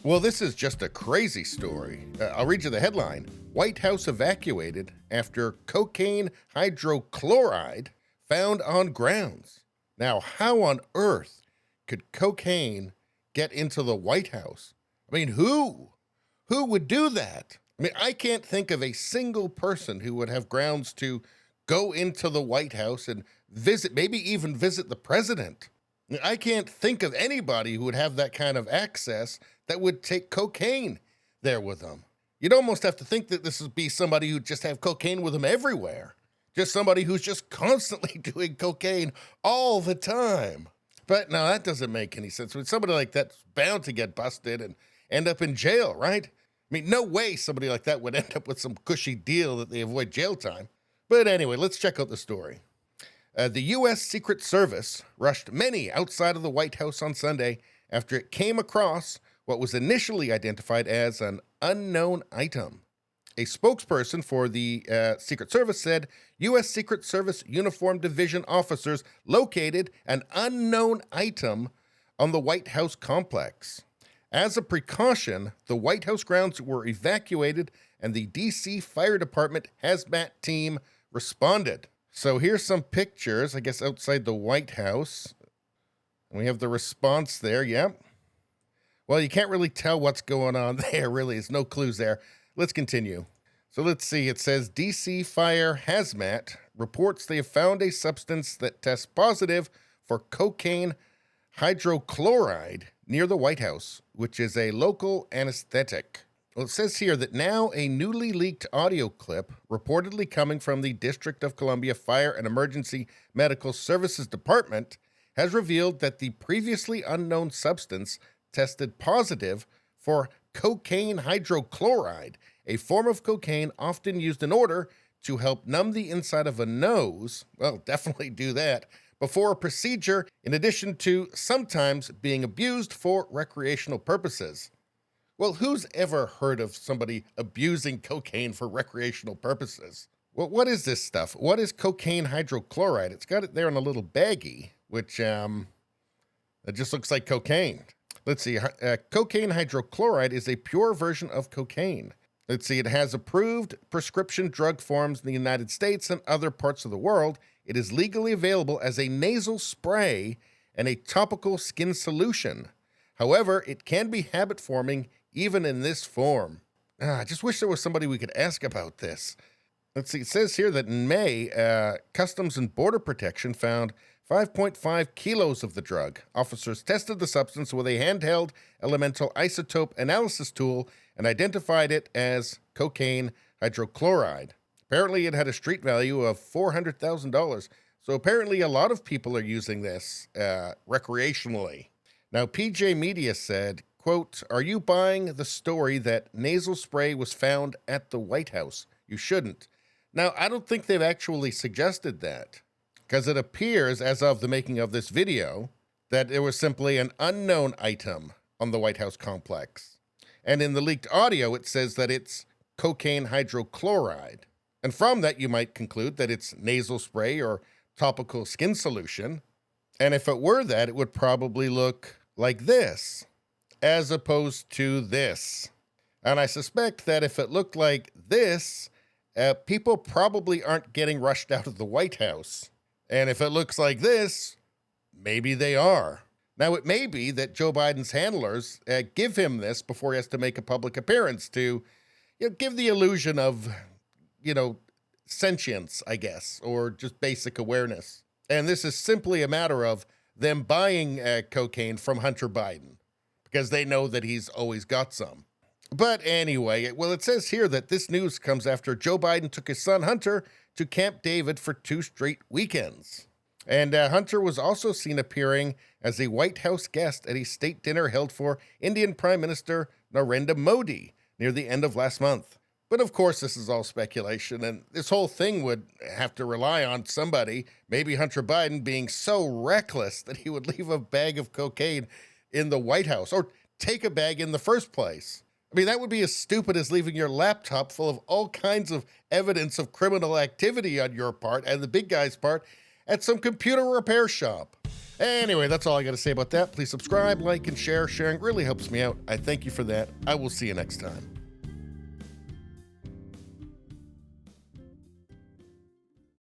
Well, this is just a crazy story. I'll read you the headline. White House evacuated after cocaine hydrochloride found on grounds. Now, how on earth could cocaine get into the White House? I mean, who? Who would do that? I mean, I can't think of a single person who would have grounds to go into the White House and visit, maybe even visit the president. I can't think of anybody who would have that kind of access that would take cocaine there with them. You'd almost have to think that this would be somebody who just have cocaine with them everywhere. Just somebody who's just constantly doing cocaine all the time. But no, that doesn't make any sense. With somebody like that's bound to get busted and end up in jail, right? I mean, no way somebody like that would end up with some cushy deal that they avoid jail time. But anyway, let's check out the story. The U.S. Secret Service rushed many outside of the White House on Sunday after it came across what was initially identified as an unknown item. A spokesperson for the Secret Service said U.S. Secret Service Uniformed Division officers located an unknown item on the White House complex. As a precaution, the White House grounds were evacuated and the D.C. Fire Department hazmat team responded. So here's some pictures, I guess, outside the White House. We have the response there, yeah. Well, you can't really tell what's going on there, really. There's no clues there. Let's continue. So let's see. It says DC Fire Hazmat reports they have found a substance that tests positive for cocaine hydrochloride near the White House, which is a local anesthetic. Well, it says here that now a newly leaked audio clip, reportedly coming from the District of Columbia Fire and Emergency Medical Services Department, has revealed that the previously unknown substance tested positive for cocaine hydrochloride, a form of cocaine often used in order to help numb the inside of a nose. Well, definitely do that before a procedure, in addition to sometimes being abused for recreational purposes. Well, who's ever heard of somebody abusing cocaine for recreational purposes? Well, what is this stuff? What is cocaine hydrochloride? It's got it there in a little baggie, which it just looks like cocaine. Let's see. Cocaine hydrochloride is a pure version of cocaine. Let's see. It has approved prescription drug forms in the United States and other parts of the world. It is legally available as a nasal spray and a topical skin solution. However, it can be habit-forming even in this form. I just wish there was somebody we could ask about this. Let's see, it says here that in May, Customs and Border Protection found 5.5 kilos of the drug. Officers tested the substance with a handheld elemental isotope analysis tool and identified it as cocaine hydrochloride. Apparently, it had a street value of $400,000. So apparently a lot of people are using this recreationally. Now, PJ Media said, quote, "Are you buying the story that nasal spray was found at the White House? You shouldn't." Now, I don't think they've actually suggested that, because it appears, as of the making of this video, that it was simply an unknown item on the White House complex. And in the leaked audio, it says that it's cocaine hydrochloride. And from that, you might conclude that it's nasal spray or topical skin solution. And if it were that, it would probably look like this, as opposed to this. And I suspect that if it looked like this, people probably aren't getting rushed out of the White House. And if it looks like this, maybe they are. Now, it may be that Joe Biden's handlers give him this before he has to make a public appearance to give the illusion of, sentience, I guess, or just basic awareness. And this is simply a matter of them buying cocaine from Hunter Biden, because they know that he's always got some. But anyway, well, it says here that this news comes after Joe Biden took his son Hunter to Camp David for 2 straight weekends. And Hunter was also seen appearing as a White House guest at a state dinner held for Indian Prime Minister Narendra Modi near the end of last month. But of course, this is all speculation, and this whole thing would have to rely on somebody, maybe Hunter Biden, being so reckless that he would leave a bag of cocaine in the White House, or take a bag in the first place. I mean, that would be as stupid as leaving your laptop full of all kinds of evidence of criminal activity on your part and the big guy's part at some computer repair shop. Anyway, that's all I got to say about that. Please subscribe, like, and share. Sharing really helps me out. I thank you for that. I will see you next time.